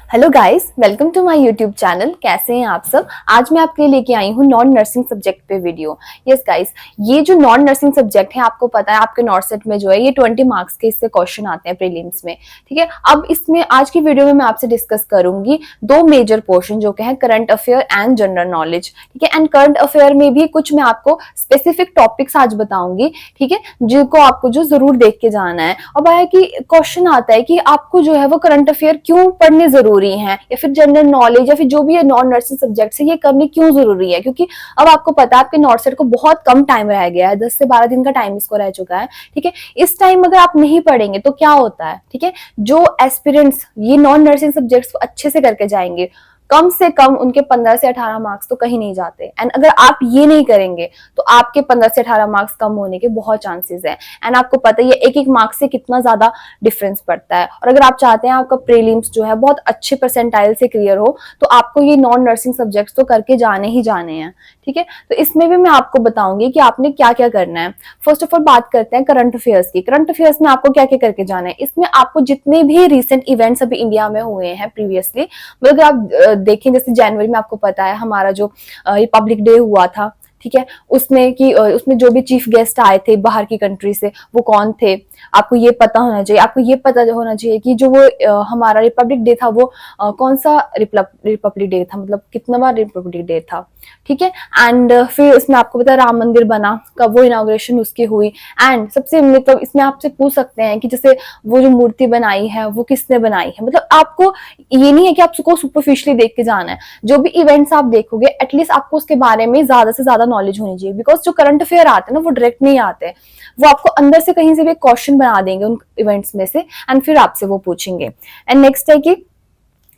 Hello guys, welcome to my YouTube channel. कैसे हैं आप सब। आज मैं आपके लिए लेके आई हूँ नॉन नर्सिंग सब्जेक्ट पे वीडियो। यस गाइस, ये जो नॉन नर्सिंग सब्जेक्ट है, आपको पता है आपके नॉर्सेट में जो है ये 20 मार्क्स के इससे क्वेश्चन आते हैं प्रीलिम्स में। ठीक है, अब इसमें आज की वीडियो में मैं आपसे डिस्कस करूंगी दो मेजर पोर्शन जो कि है current affair and general knowledge. ठीक है, एंड करंट अफेयर में भी कुछ मैं आपको स्पेसिफिक टॉपिक्स आज बताऊंगी। ठीक है, जिनको आपको जो जरूर देख के जाना है। अब आया कि क्वेश्चन आता है कि आपको जो है वो करंट अफेयर क्यों पढ़ने जरूरी हैं, या फिर जनरल नॉलेज या फिर जो भी है नॉन नर्सिंग सब्जेक्ट है ये करने क्यों जरूरी है। क्योंकि अब आपको पता है आपके नॉर्सेट को बहुत कम टाइम रह गया है, 10 से 12 दिन का टाइम इसको रह चुका है। ठीक है, इस टाइम अगर आप नहीं पढ़ेंगे तो क्या होता है। ठीक है, जो एस्पिरेंट्स ये नॉन नर्सिंग सब्जेक्ट्स को अच्छे से करके जाएंगे, कम से कम उनके 15 से 18 मार्क्स तो कहीं नहीं जाते। एंड अगर आप ये नहीं करेंगे तो आपके 15 से 18 मार्क्स कम होने के बहुत चांसेस हैं। एंड आपको पता है ये एक एक मार्क्स से कितना ज्यादा डिफरेंस पड़ता है। और अगर आप चाहते हैं आपका प्रीलिम्स जो है बहुत अच्छे परसेंटाइल से क्लियर हो तो आपको ये नॉन नर्सिंग सब्जेक्ट्स तो करके जाने ही जाने हैं। ठीक है, तो इसमें भी मैं आपको बताऊंगी कि आपने क्या क्या करना है। फर्स्ट ऑफ ऑल बात करते हैं करंट अफेयर्स की। करंट अफेयर्स में आपको क्या क्या करके जाना है, इसमें आपको जितने भी रिसेंट इवेंट्स अभी इंडिया में हुए हैं प्रीवियसली, मतलब आप देखें जैसे जनवरी में आपको पता है हमारा जो रिपब्लिक डे हुआ था। ठीक है, उसमें जो भी चीफ गेस्ट आए थे बाहर की कंट्री से वो कौन थे, आपको ये पता होना चाहिए। आपको ये पता होना चाहिए कि जो वो हमारा रिपब्लिक डे था वो कौन सा रिपब्लिक डे था, मतलब कितना बार रिपब्लिक डे था। ठीक है, एंड फिर इसमें आपको पता है राम मंदिर बना, कब वो इनॉग्रेशन उसकी हुई। एंड सबसे मतलब इसमें आपसे पूछ सकते हैं कि जैसे वो जो मूर्ति बनाई है वो किसने बनाई है। मतलब आपको ये नहीं है कि आपको सुपरफिशियली देख के जाना है, जो भी इवेंट्स आप देखोगे एटलीस्ट आपको उसके बारे में ज्यादा से ज्यादा नॉलेज होनी चाहिए। बिकॉज जो करंट अफेयर आते हैं ना वो डायरेक्ट नहीं आते, वो आपको अंदर से कहीं से भी क्वेश्चन बना देंगे उन इवेंट्स में से, एंड फिर आपसे वो पूछेंगे। एंड नेक्स्ट है कि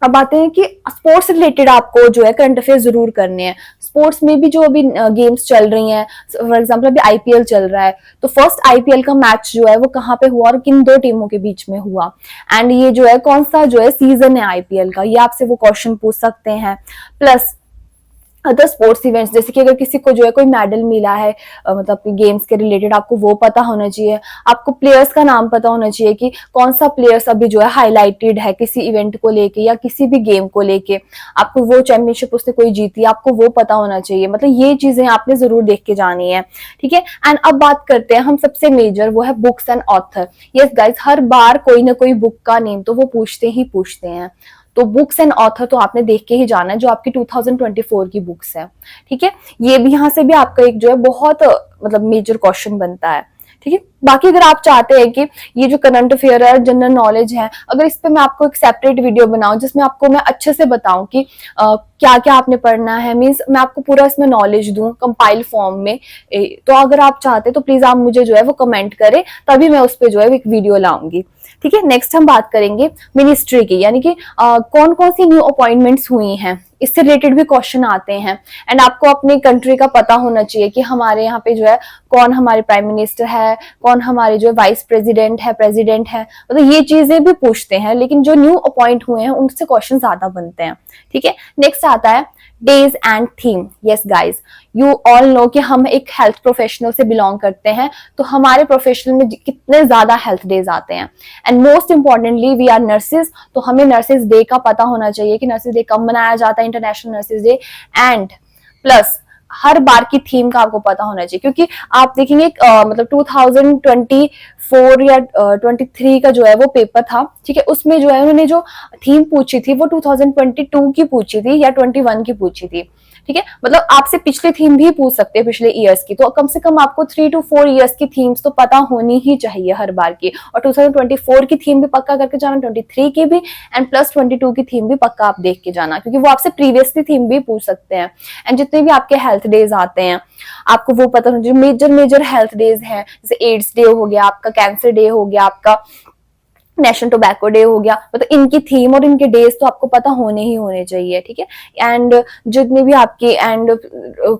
अब आते हैं कि स्पोर्ट्स रिलेटेड आपको जो है करंट अफेयर जरूर करने हैं। स्पोर्ट्स में भी जो अभी गेम्स चल रही हैं, फॉर एग्जांपल अभी आईपीएल चल रहा है, तो फर्स्ट आईपीएल का मैच जो है वो कहाँ पे हुआ और किन दो टीमों के बीच में हुआ, एंड ये जो है कौन सा जो है सीजन है आईपीएल का, ये आपसे वो क्वेश्चन पूछ सकते हैं। प्लस अदर स्पोर्ट्स इवेंट्स, जैसे कि अगर किसी को जो है कोई मेडल मिला है मतलब गेम्स के रिलेटेड, आपको वो पता होना चाहिए। आपको प्लेयर्स का नाम पता होना चाहिए कि कौन सा प्लेयर्स अभी जो है हाईलाइटेड है किसी इवेंट को लेके या किसी भी गेम को लेके, आपको वो चैंपियनशिप उसने कोई जीती आपको वो पता होना चाहिए। मतलब ये चीजें आपने जरूर देख के जानी है। ठीक है, एंड अब बात करते हैं हम सबसे मेजर, वो है books and author. Yes guys, हर बार कोई ना कोई बुक का नेम तो वो पूछते ही पूछते हैं, तो बुक्स एंड ऑथर तो आपने देख के ही जाना है जो आपकी 2024 की बुक्स है। ठीक है, ये भी यहाँ से भी आपका एक जो है बहुत मतलब मेजर क्वेश्चन बनता है। ठीक है, बाकी अगर आप चाहते हैं कि ये जो करंट अफेयर है जनरल नॉलेज है, अगर इस पे मैं आपको एक सेपरेट वीडियो बनाऊं जिसमें आपको मैं अच्छे से बताऊं कि क्या क्या आपने पढ़ना है, मीन्स मैं आपको पूरा इसमें नॉलेज दूं कंपाइल फॉर्म में, तो अगर आप चाहते तो प्लीज आप मुझे जो है वो कमेंट करें, तभी मैं उस पर जो है एक वीडियो लाऊंगी। ठीक है, नेक्स्ट हम बात करेंगे मिनिस्ट्री की, यानी कि कौन कौन सी न्यू अपॉइंटमेंट्स हुई हैं, इससे रिलेटेड भी क्वेश्चन आते हैं। एंड आपको अपनी कंट्री का पता होना चाहिए कि हमारे यहाँ पे जो है कौन हमारे प्राइम मिनिस्टर है, कौन हमारे जो वाइस प्रेसिडेंट है, प्रेसिडेंट है, मतलब ये चीजें भी पूछते हैं। लेकिन जो न्यू अपॉइंट हुए हैं उनसे क्वेश्चन ज्यादा बनते हैं। ठीक है, नेक्स्ट आता है days and theme. Yes guys, you all know कि हम एक हेल्थ प्रोफेशनल से बिलोंग करते हैं, तो हमारे प्रोफेशनल में कितने ज्यादा हेल्थ डेज आते हैं। And most importantly we are nurses, तो हमें नर्सेज डे का पता होना चाहिए कि नर्सेज डे कब मनाया जाता है, international nurses day. And plus हर बार की थीम का आपको पता होना चाहिए, क्योंकि आप देखेंगे मतलब 2024 या 23 का जो है वो पेपर था। ठीक है, उसमें जो है उन्होंने जो थीम पूछी थी वो 2022 की पूछी थी या 21 की पूछी थी। ठीक है, मतलब आपसे पिछले थीम भी पूछ सकते हैं पिछले ईयर्स की, तो कम से कम आपको 3 to 4 ईयर्स की थीम्स तो पता होनी ही चाहिए हर बार की। और 2024 की थीम भी पक्का करके जाना, 23 की भी, एंड प्लस 22 की थीम भी पक्का आप देख के जाना, क्योंकि वो आपसे प्रीवियसली थीम भी पूछ सकते हैं। एंड जितने भी आपके हेल्थ डेज आते हैं आपको वो पता होना चाहिए। मेजर मेजर हेल्थ डेज हैं, जैसे एड्स डे हो गया आपका, कैंसर डे हो गया आपका, नेशनल टोबैको डे हो गया, मतलब इनकी थीम और इनके डेज तो आपको पता होने ही होने चाहिए। ठीक है, एंड जितनी भी आपकी एंड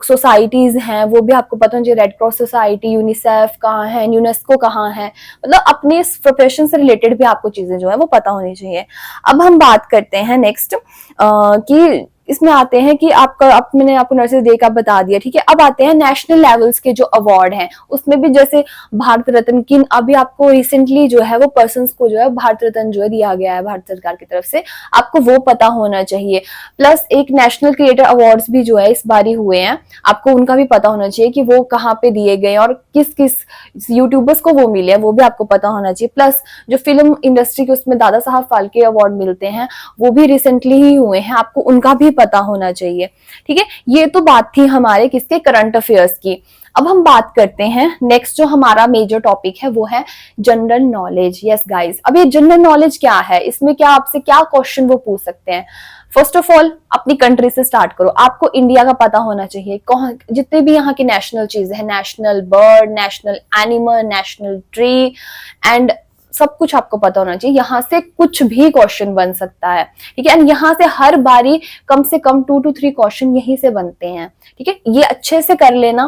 सोसाइटीज हैं वो भी आपको पता होना चाहिए। रेड क्रॉस सोसाइटी, यूनिसेफ कहाँ है, यूनेस्को कहाँ है, मतलब अपने प्रोफेशन से रिलेटेड भी आपको चीजें जो है वो पता होनी चाहिए। अब हम बात करते हैं नेक्स्ट कि इसमें आते हैं कि मैंने आपको नर्सेज डे का बता दिया, ठीक है। अब आते हैं नेशनल लेवल्स के जो अवार्ड हैं, उसमें भी जैसे भारत रत्न की अभी आपको रिसेंटली जो है वो पर्सन्स को जो है भारत रत्न जो है दिया गया है भारत सरकार की तरफ से, आपको वो पता होना चाहिए। प्लस एक नेशनल क्रिएटर अवार्ड्स भी जो है इस बार ही हुए हैं, आपको उनका भी पता होना चाहिए कि वो कहाँ पे दिए गए और किस किस यूट्यूबर्स को वो मिले हैं, वो भी आपको पता होना चाहिए। प्लस जो फिल्म इंडस्ट्री के उसमें दादा साहब फाल्के अवार्ड मिलते हैं वो भी रिसेंटली ही हुए हैं, आपको उनका भी पता होना चाहिए, ठीक है। ये तो बात थी हमारे किसके, करंट अफेयर्स की। अब हम बात करते हैं नेक्स्ट जो हमारा मेजर टॉपिक है वो है जनरल नॉलेज। यस गाइस, अब ये जनरल नॉलेज क्या है, इसमें क्या आपसे क्या क्वेश्चन वो पूछ सकते हैं। फर्स्ट ऑफ ऑल अपनी कंट्री से स्टार्ट करो, आपको इंडिया का पता होना चाहिए, जितने भी यहाँ की नेशनल चीजें हैं, national bird, national animal, national tree and सब कुछ आपको पता होना चाहिए। यहाँ से कुछ भी क्वेश्चन बन सकता है, ठीक है। एंड यहाँ से हर बारी कम से कम 2 to 3 क्वेश्चन यहीं से बनते हैं, ठीक है। ये अच्छे से कर लेना।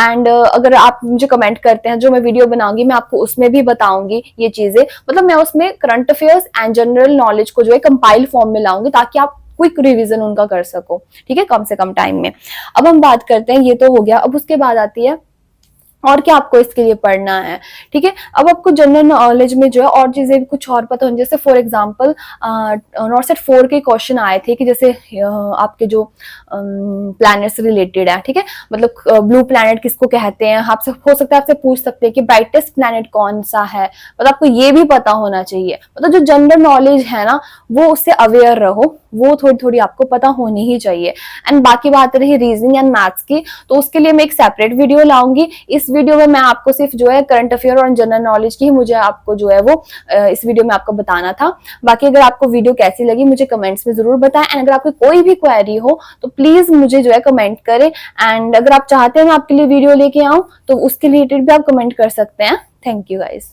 एंड अगर आप मुझे कमेंट करते हैं, जो मैं वीडियो बनाऊंगी मैं आपको उसमें भी बताऊंगी ये चीजें, मतलब मैं उसमें current affairs and general knowledge को जो है कंपाइल फॉर्म में लाऊंगी ताकि आप क्विक रिवीजन उनका कर सको, ठीक है, कम से कम टाइम में। अब हम बात करते हैं, ये तो हो गया। अब उसके बाद आती है और क्या आपको इसके लिए पढ़ना है, ठीक है। अब आपको जनरल नॉलेज में जो है और चीजें भी कुछ और पता होनी, जैसे फॉर एग्जांपल नॉर्सेट 4 के क्वेश्चन आए थे कि जैसे आपके जो प्लैनेट से रिलेटेड है, ठीक है, मतलब ब्लू प्लैनेट किसको कहते हैं, आपसे हो सकता है आपसे पूछ सकते हैं कि ब्राइटेस्ट प्लैनेट कौन सा है, मतलब आपको ये भी पता होना चाहिए। मतलब जो जनरल नॉलेज है ना वो उससे अवेयर रहो, वो थोड़ी थोड़ी आपको पता होनी ही चाहिए। एंड बाकी बात रही रीजनिंग एंड मैथ्स की, तो उसके लिए मैं एक सेपरेट वीडियो लाऊंगी। इस वीडियो में मैं आपको सिर्फ जो है करंट अफेयर और जनरल नॉलेज की ही मुझे आपको जो है वो इस वीडियो में आपको बताना था। बाकी अगर आपको वीडियो कैसी लगी मुझे कमेंट्स में जरूर बताएं। एंड अगर आपकी कोई भी क्वेरी हो तो प्लीज मुझे जो है कमेंट करें। एंड अगर आप चाहते हैं मैं आपके लिए वीडियो लेके आऊं तो उसके रिलेटेड भी आप कमेंट कर सकते हैं। Thank you guys.